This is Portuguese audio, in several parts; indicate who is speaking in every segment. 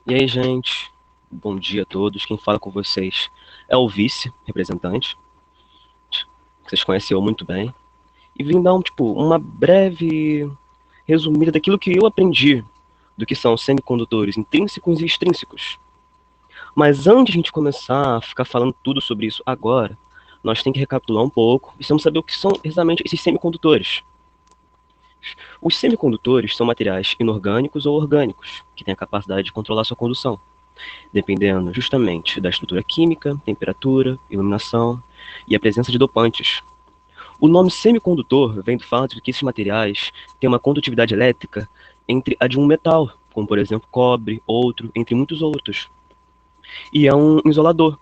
Speaker 1: E aí, gente? Bom dia a todos. Quem fala com vocês é o vice-representante, que vocês conhecem eu muito bem. E vim dar uma breve resumida daquilo que eu aprendi do que são semicondutores intrínsecos e extrínsecos. Mas antes de a gente começar a ficar falando tudo sobre isso agora, nós temos que recapitular um pouco e precisamos saber o que são exatamente esses semicondutores. Os semicondutores são materiais inorgânicos ou orgânicos, que têm a capacidade de controlar sua condução, dependendo justamente da estrutura química, temperatura, iluminação e a presença de dopantes. O nome semicondutor vem do fato de que esses materiais têm uma condutividade elétrica entre a de um metal, como por exemplo cobre, outro, entre muitos outros. E é um isolador,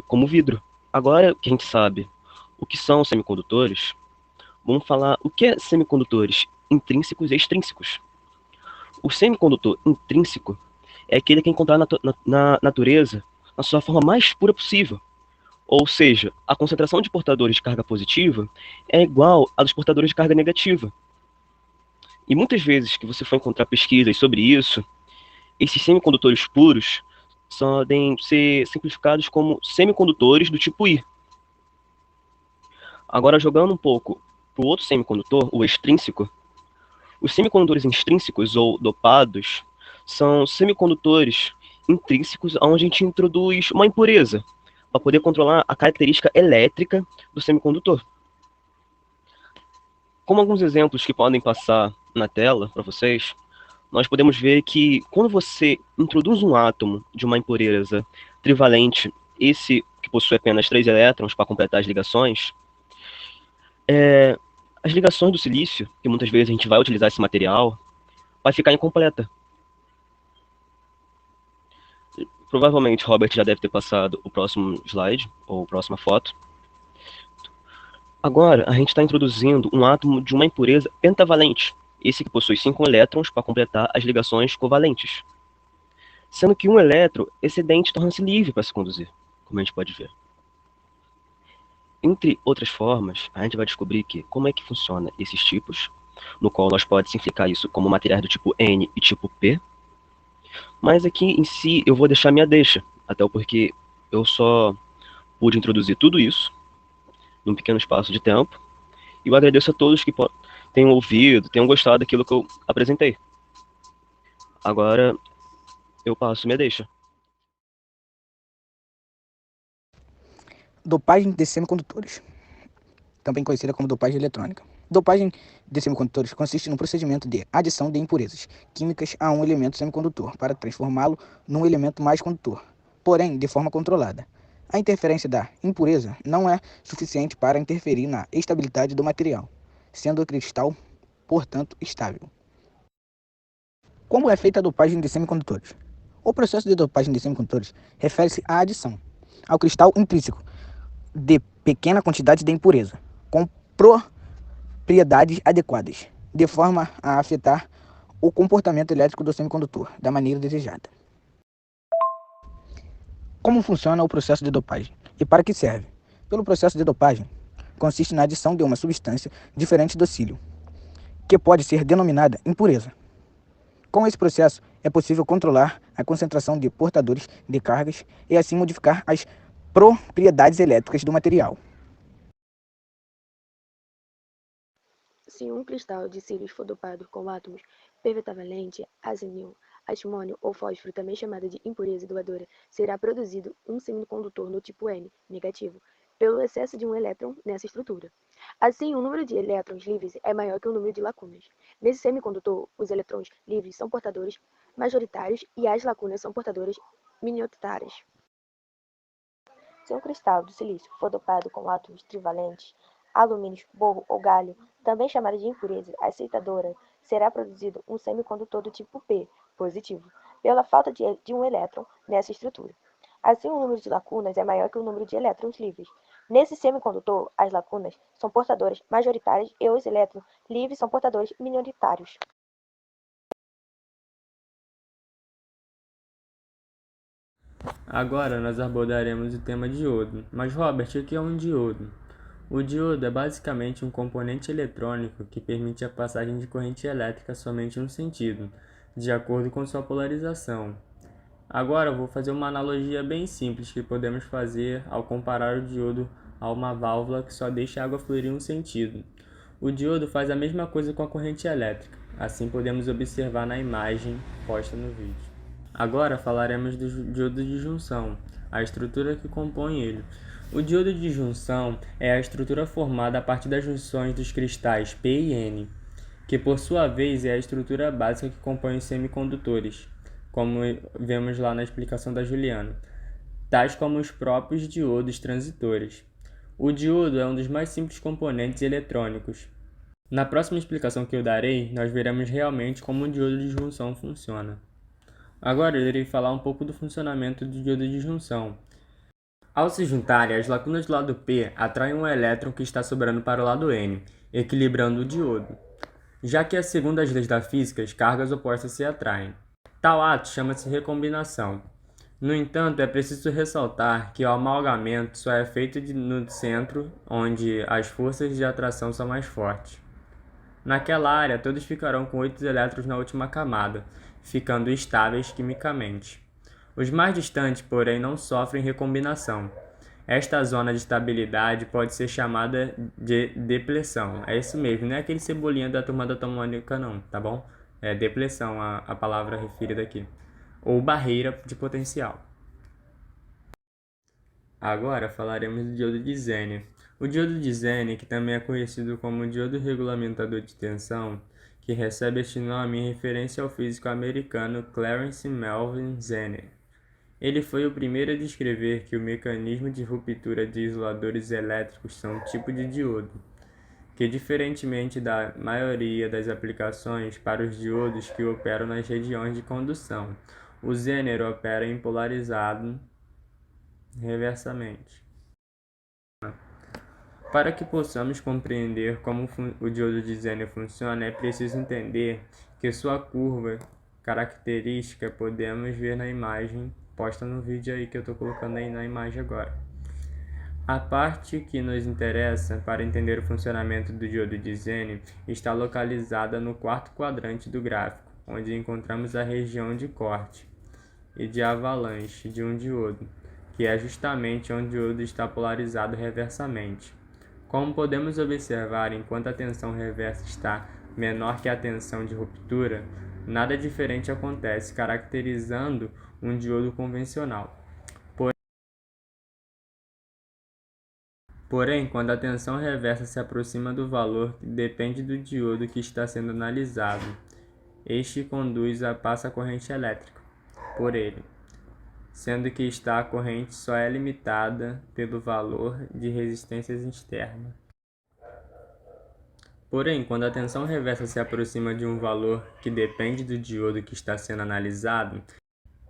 Speaker 1: como vidro. Agora que a gente sabe o que são semicondutores, vamos falar o que é semicondutores intrínsecos e extrínsecos. O semicondutor intrínseco é aquele que é encontrado na natureza na sua forma mais pura possível. Ou seja, a concentração de portadores de carga positiva é igual à dos portadores de carga negativa. E muitas vezes que você for encontrar pesquisas sobre isso, esses semicondutores puros podem ser simplificados como semicondutores do tipo I. Agora, jogando um pouco para o outro semicondutor, o extrínseco, os semicondutores extrínsecos ou dopados são semicondutores intrínsecos onde a gente introduz uma impureza para poder controlar a característica elétrica do semicondutor. Como alguns exemplos que podem passar na tela para vocês, nós podemos ver que quando você introduz um átomo de uma impureza trivalente, esse que possui apenas 3 elétrons para completar as ligações, as ligações do silício, que muitas vezes a gente vai utilizar esse material, vai ficar incompleta. Provavelmente Robert já deve ter passado o próximo slide, ou a próxima foto. Agora, a gente está introduzindo um átomo de uma impureza pentavalente, esse que possui 5 elétrons para completar as ligações covalentes. Sendo que um elétron excedente torna-se livre para se conduzir, como a gente pode ver. Entre outras formas, a gente vai descobrir como é que funciona esses tipos, no qual nós podemos simplificar isso como materiais do tipo N e tipo P, mas aqui em si eu vou deixar minha deixa, até porque eu só pude introduzir tudo isso num pequeno espaço de tempo, e eu agradeço a todos que tenham ouvido, tenham gostado daquilo que eu apresentei. Agora eu passo minha deixa.
Speaker 2: Dopagem de semicondutores, também conhecida como dopagem eletrônica. Dopagem de semicondutores consiste no procedimento de adição de impurezas químicas a um elemento semicondutor para transformá-lo num elemento mais condutor, porém de forma controlada. A interferência da impureza não é suficiente para interferir na estabilidade do material, sendo o cristal, portanto, estável. Como é feita a dopagem de semicondutores? O processo de dopagem de semicondutores refere-se à adição ao cristal intrínseco de pequena quantidade de impureza, com propriedades adequadas, de forma a afetar o comportamento elétrico do semicondutor da maneira desejada. Como funciona o processo de dopagem e para que serve? Pelo processo de dopagem, consiste na adição de uma substância diferente do cílio, que pode ser denominada impureza. Com esse processo, é possível controlar a concentração de portadores de cargas e assim modificar as propriedades elétricas do material.
Speaker 3: Se um cristal de sílios for dopado com átomos pentavalente, arsênio, antimônio ou fósforo, também chamada de impureza doadora, será produzido um semicondutor no tipo N, negativo, pelo excesso de um elétron nessa estrutura. Assim, o número de elétrons livres é maior que o número de lacunas. Nesse semicondutor, os elétrons livres são portadores majoritários e as lacunas são portadoras minoritárias. Se um cristal de silício for dopado com átomos trivalentes, alumínio, borro ou galho, também chamada de impureza aceitadora, será produzido um semicondutor do tipo P, positivo, pela falta de um elétron nessa estrutura. Assim, o número de lacunas é maior que o número de elétrons livres. Nesse semicondutor, as lacunas são portadoras majoritárias e os elétrons livres são portadores minoritários.
Speaker 4: Agora nós abordaremos o tema diodo. Mas Robert, o que é um diodo? O diodo é basicamente um componente eletrônico que permite a passagem de corrente elétrica somente em um sentido, de acordo com sua polarização. Agora eu vou fazer uma analogia bem simples que podemos fazer ao comparar o diodo a uma válvula que só deixa a água fluir em um sentido. O diodo faz a mesma coisa com a corrente elétrica, assim podemos observar na imagem posta no vídeo. Agora falaremos do diodo de junção, a estrutura que compõe ele. O diodo de junção é a estrutura formada a partir das junções dos cristais P e N, que por sua vez é a estrutura básica que compõe os semicondutores, como vemos lá na explicação da Juliana, tais como os próprios diodos transitores. O diodo é um dos mais simples componentes eletrônicos. Na próxima explicação que eu darei, nós veremos realmente como o diodo de junção funciona. Agora eu irei falar um pouco do funcionamento do diodo de junção. Ao se juntarem, as lacunas do lado P atraem um elétron que está sobrando para o lado N, equilibrando o diodo. Já que, segundo as leis da física, as cargas opostas se atraem. Tal ato chama-se recombinação. No entanto, é preciso ressaltar que o amalgamento só é feito no centro, onde as forças de atração são mais fortes. Naquela área, todos ficarão com 8 elétrons na última camada, ficando estáveis quimicamente. Os mais distantes, porém, não sofrem recombinação. Esta zona de estabilidade pode ser chamada de depressão. É isso mesmo, não é aquele cebolinha da turma da Tomônica não, tá bom? É depressão a palavra referida aqui. Ou barreira de potencial. Agora falaremos do diodo de Zener. O diodo de Zener, que também é conhecido como diodo regulamentador de tensão, que recebe este nome em referência ao físico americano Clarence Melvin Zener. Ele foi o primeiro a descrever que o mecanismo de ruptura de isoladores elétricos são um tipo de diodo, que diferentemente da maioria das aplicações para os diodos que operam nas regiões de condução, o Zener opera impolarizado reversamente. Para que possamos compreender como o diodo de Zener funciona, é preciso entender que sua curva característica podemos ver na imagem posta no vídeo aí que eu estou colocando aí na imagem agora. A parte que nos interessa para entender o funcionamento do diodo de Zener está localizada no quarto quadrante do gráfico, onde encontramos a região de corte e de avalanche de um diodo, que é justamente onde o diodo está polarizado reversamente. Como podemos observar, enquanto a tensão reversa está menor que a tensão de ruptura, nada diferente acontece, caracterizando um diodo convencional. Porém, quando a tensão reversa se aproxima do valor que depende do diodo que está sendo analisado, este passa a corrente elétrica por ele, sendo que a corrente só é limitada pelo valor de resistências externas. Porém, quando a tensão reversa se aproxima de um valor que depende do diodo que está sendo analisado,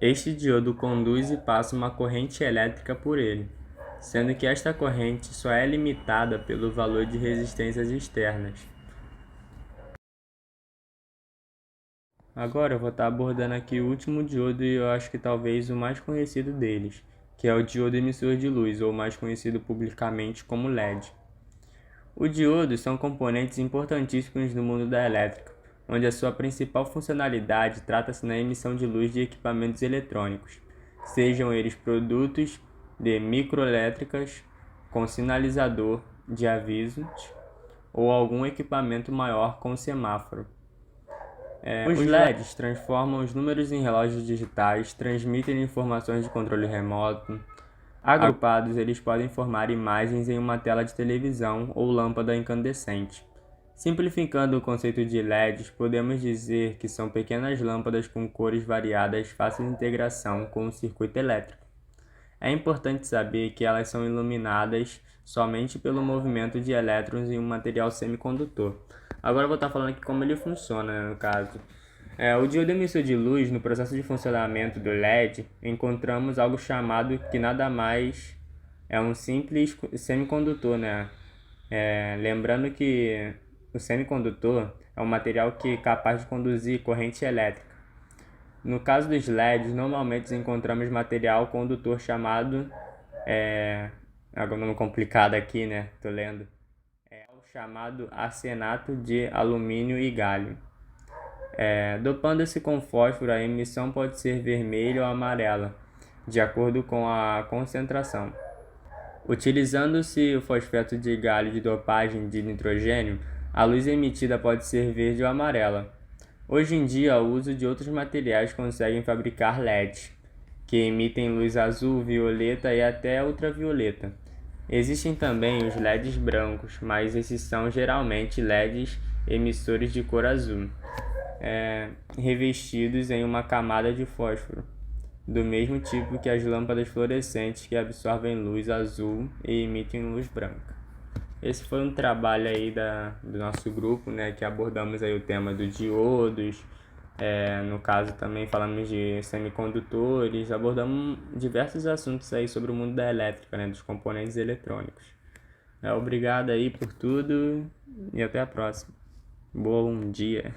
Speaker 4: este diodo conduz e passa uma corrente elétrica por ele, sendo que esta corrente só é limitada pelo valor de resistências externas. Agora eu vou estar abordando aqui o último diodo e eu acho que talvez o mais conhecido deles, que é o diodo emissor de luz, ou mais conhecido publicamente como LED. Os diodos são componentes importantíssimos no mundo da elétrica, onde a sua principal funcionalidade trata-se na emissão de luz de equipamentos eletrônicos, sejam eles produtos de microelétricas com sinalizador de avisos ou algum equipamento maior com semáforo. Os LEDs transformam os números em relógios digitais, transmitem informações de controle remoto. Agrupados, eles podem formar imagens em uma tela de televisão ou lâmpada incandescente. Simplificando o conceito de LEDs, podemos dizer que são pequenas lâmpadas com cores variadas fácil de integração com o circuito elétrico. É importante saber que elas são iluminadas somente pelo movimento de elétrons em um material semicondutor. Agora eu vou estar falando aqui como ele funciona, né, no caso. O diodo emissor de luz, no processo de funcionamento do LED, encontramos algo chamado que nada mais é um simples semicondutor, né? Lembrando que o semicondutor é um material que é capaz de conduzir corrente elétrica. No caso dos LEDs, normalmente encontramos material condutor chamado, agora um nome complicado aqui, né? Tô lendo. É o chamado arsenato de alumínio e gálio. Dopando-se com fósforo, a emissão pode ser vermelha ou amarela, de acordo com a concentração. Utilizando-se o fosfato de galho de dopagem de nitrogênio, a luz emitida pode ser verde ou amarela. Hoje em dia, o uso de outros materiais conseguem fabricar LEDs, que emitem luz azul, violeta e até ultravioleta. Existem também os LEDs brancos, mas esses são geralmente LEDs emissores de cor azul, revestidos em uma camada de fósforo, do mesmo tipo que as lâmpadas fluorescentes que absorvem luz azul e emitem luz branca. Esse foi um trabalho aí do nosso grupo, né, que abordamos aí o tema dos diodos, no caso também falamos de semicondutores, abordamos diversos assuntos aí sobre o mundo da elétrica, né, dos componentes eletrônicos. Obrigado aí por tudo e até a próxima. Bom dia.